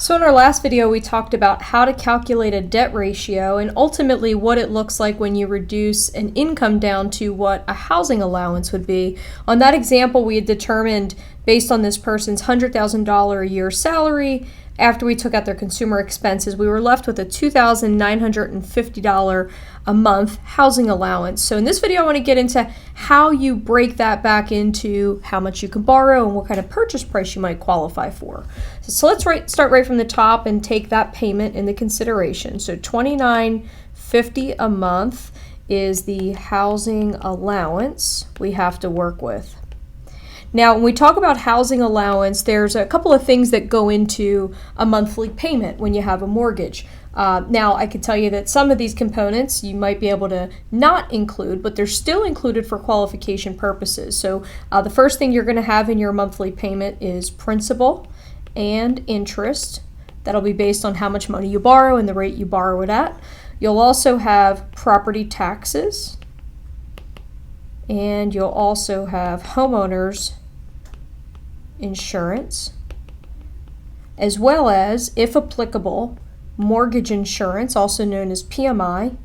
So in our last video, we talked about how to calculate a debt ratio and ultimately what it looks like when you reduce an income down to what a housing allowance would be. On that example, we had determined based on this person's $100,000 a year salary, after we took out their consumer expenses, we were left with a $2,950 a month housing allowance. So in this video, I want to get into how you break that back into how much you can borrow and what kind of purchase price you might qualify for. So let's start right from the top and take that payment into consideration. So $2,950 a month is the housing allowance we have to work with. Now, when we talk about housing allowance, there's a couple of things that go into a monthly payment when you have a mortgage. Now, I can tell you that some of these components you might be able to not include, but they're still included for qualification purposes. So the first thing you're going to have in your monthly payment is principal and interest. That'll be based on how much money you borrow and the rate you borrow it at. You'll also have property taxes, and you'll also have homeowners insurance, as well as, if applicable, mortgage insurance, also known as PMI,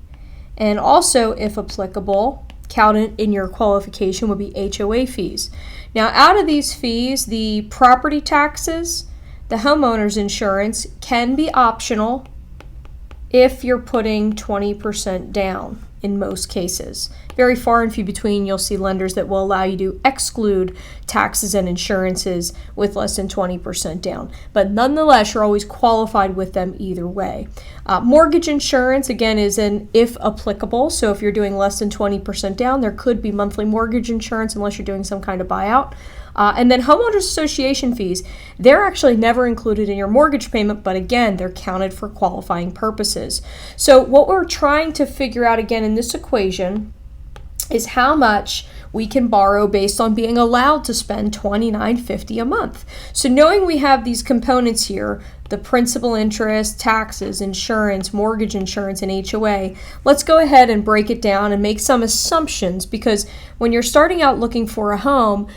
and also, if applicable, counted in your qualification would be HOA fees. Now, out of these fees, the property taxes, the homeowners insurance can be optional if you're putting 20% down in most cases. Very far and few between, you'll see lenders that will allow you to exclude taxes and insurances with less than 20% down. But nonetheless, you're always qualified with them either way. Mortgage insurance, again, is an if applicable. So if you're doing less than 20% down, there could be monthly mortgage insurance unless you're doing some kind of buyout. And then homeowners association fees, they're actually never included in your mortgage payment, but again, they're counted for qualifying purposes. So what we're trying to figure out again in this equation is how much we can borrow based on being allowed to spend $2,950 a month. So knowing we have these components here, the principal, interest, taxes, insurance, mortgage insurance, and HOA, let's go ahead and break it down and make some assumptions, because when you're starting out looking for a home,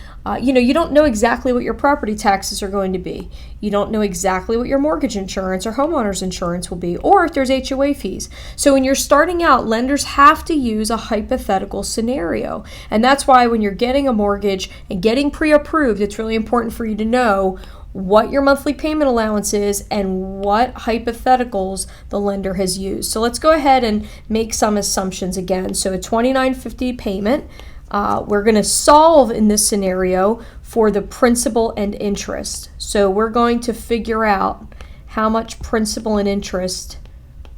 you don't know exactly what your property taxes are going to be. You don't know exactly what your mortgage insurance or homeowners insurance will be, or if there's HOA fees. So when you're starting out, lenders have to use a hypothetical scenario. And that's why when you're getting a mortgage and getting pre-approved, it's really important for you to know what your monthly payment allowance is and what hypotheticals the lender has used. So let's go ahead and make some assumptions again. So a $2,950 payment. We're going to solve in this scenario for the principal and interest. So we're going to figure out how much principal and interest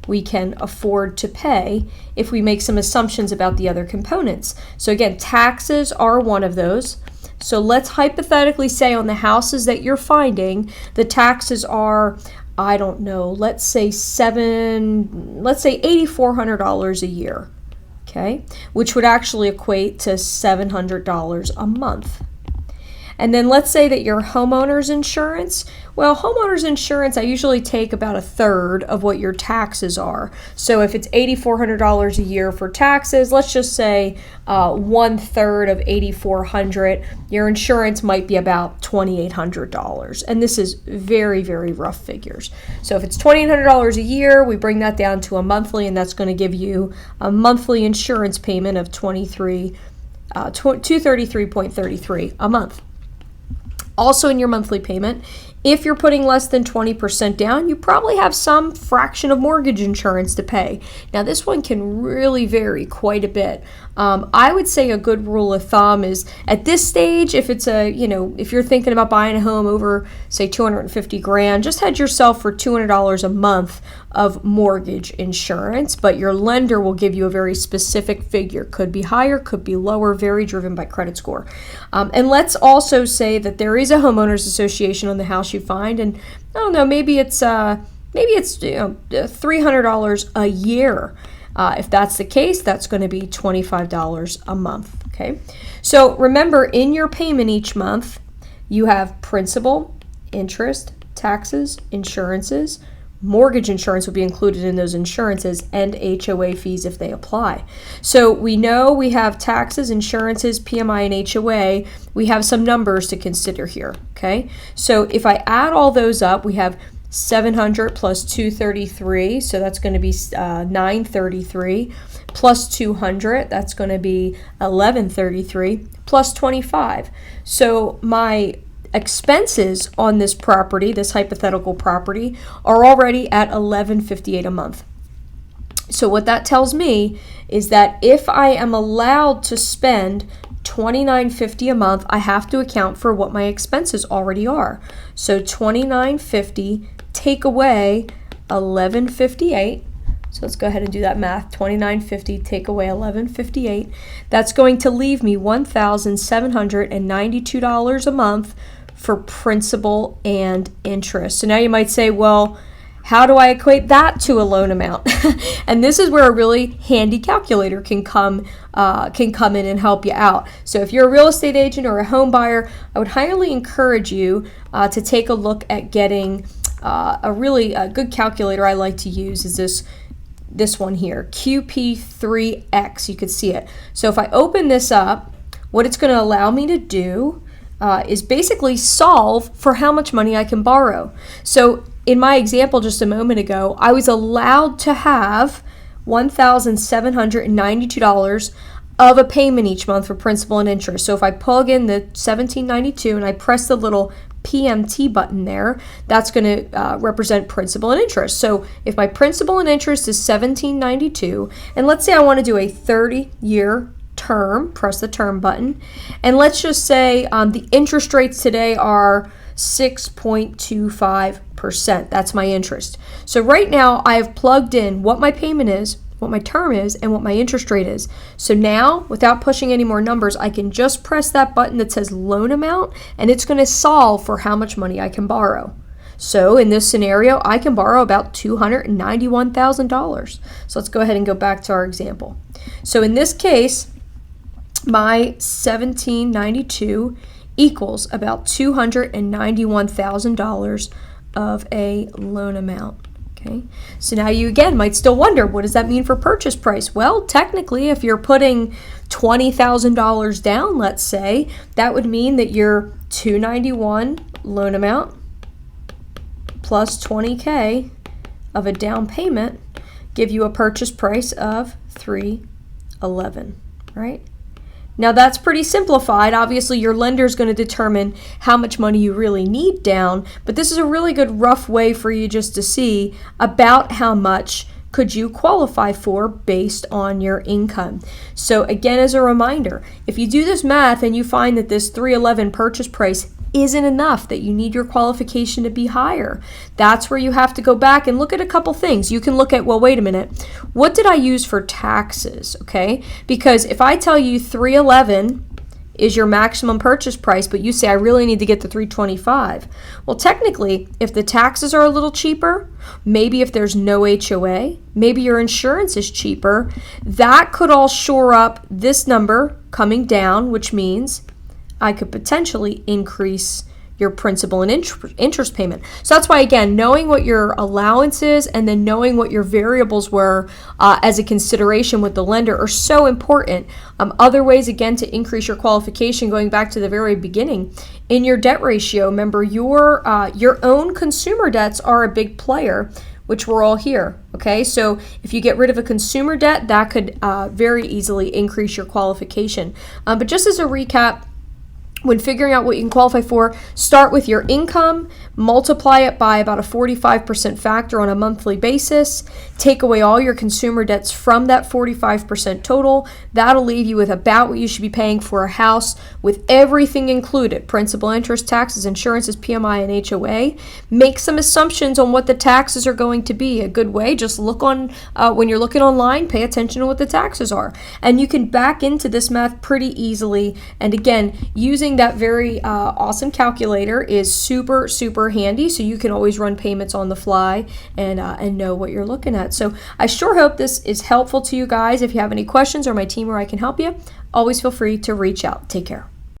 we can afford to pay if we make some assumptions about the other components. So again, taxes are one of those. So let's hypothetically say on the houses that you're finding, the taxes are, I don't know, let's say $8,400 a year. Okay, which would actually equate to $700 a month. And then let's say that your homeowner's insurance, well, homeowner's insurance, I usually take about a third of what your taxes are. So if it's $8,400 a year for taxes, let's just say 1/3 of $8,400, your insurance might be about $2,800. And this is very, very rough figures. So if it's $2,800 a year, we bring that down to a monthly, and that's going to give you a monthly insurance payment of $233.33 a month. Also in your monthly payment, if you're putting less than 20% down, you probably have some fraction of mortgage insurance to pay. Now this one can really vary quite a bit. I would say a good rule of thumb is at this stage, if it's if you're thinking about buying a home over say $250,000, just hedge yourself for $200 a month of mortgage insurance, but your lender will give you a very specific figure. Could be higher, could be lower, very driven by credit score. And let's also say that there is a homeowners association on the house you find, and I don't know, maybe it's $300 a year. If that's the case, that's going to be $25 a month. Okay, so remember, in your payment each month, you have principal, interest, taxes, insurances. Mortgage insurance will be included in those insurances, and HOA fees if they apply. So we know we have taxes, insurances, PMI, and HOA. We have some numbers to consider here, okay? So if I add all those up, we have 700 plus 233, so that's going to be 933, plus 200, that's going to be 1133, plus 25. So my expenses on this property, this hypothetical property, are already at $11.58 a month. So what that tells me is that if I am allowed to spend $29.50 a month, I have to account for what my expenses already are. So $29.50 take away $11.58. So let's go ahead and do that math. $29.50 take away $11.58. That's going to leave me $1,792 a month for principal and interest. So now you might say, well, how do I equate that to a loan amount? And this is where a really handy calculator can come in and help you out. So if you're a real estate agent or a home buyer, I would highly encourage you to take a look at getting a really good calculator I like to use is this one here, QP3X. You can see it. So if I open this up, what it's going to allow me to do is basically solve for how much money I can borrow. So in my example just a moment ago, I was allowed to have $1,792 of a payment each month for principal and interest. So if I plug in the $1,792 and I press the little PMT button there, that's going to represent principal and interest. So if my principal and interest is $1,792, and let's say I want to do a 30-year term, press the term button, and let's just say the interest rates today are 6.25%. That's my interest. So right now I have plugged in what my payment is, what my term is, and what my interest rate is. So now, without pushing any more numbers, I can just press that button that says loan amount, and it's going to solve for how much money I can borrow. So in this scenario, I can borrow about $291,000. So let's go ahead and go back to our example. So in this case, my $1,792 equals about $291,000 of a loan amount. Okay, so now you again might still wonder, what does that mean for purchase price? Well, technically, if you're putting $20,000 down, let's say, that would mean that your $291 loan amount plus $20K of a down payment give you a purchase price of $311, right? Now that's pretty simplified. Obviously your lender is going to determine how much money you really need down, but this is a really good rough way for you just to see about how much could you qualify for based on your income. So again, as a reminder, if you do this math and you find that this $311 purchase price isn't enough, that you need your qualification to be higher, that's where you have to go back and look at a couple things. You can look at, well, wait a minute, what did I use for taxes? Okay, because if I tell you $311 is your maximum purchase price, but you say I really need to get to $325, well, technically, if the taxes are a little cheaper, maybe if there's no HOA, maybe your insurance is cheaper, that could all shore up this number coming down, which means I could potentially increase your principal and interest payment. So that's why, again, knowing what your allowance is and then knowing what your variables were as a consideration with the lender are so important. Other ways, again, to increase your qualification, going back to the very beginning, in your debt ratio, remember your own consumer debts are a big player, which we're all here, okay? So if you get rid of a consumer debt, that could very easily increase your qualification. But just as a recap, when figuring out what you can qualify for, start with your income, multiply it by about a 45% factor on a monthly basis, take away all your consumer debts from that 45% total. That'll leave you with about what you should be paying for a house with everything included, principal, interest, taxes, insurances, PMI, and HOA. Make some assumptions on what the taxes are going to be. A good way, just look on, when you're looking online, pay attention to what the taxes are. And you can back into this math pretty easily. And again, using that very awesome calculator is super, super handy, so you can always run payments on the fly and know what you're looking at. So I sure hope this is helpful to you guys. If you have any questions or my team or I can help you, always feel free to reach out. Take care.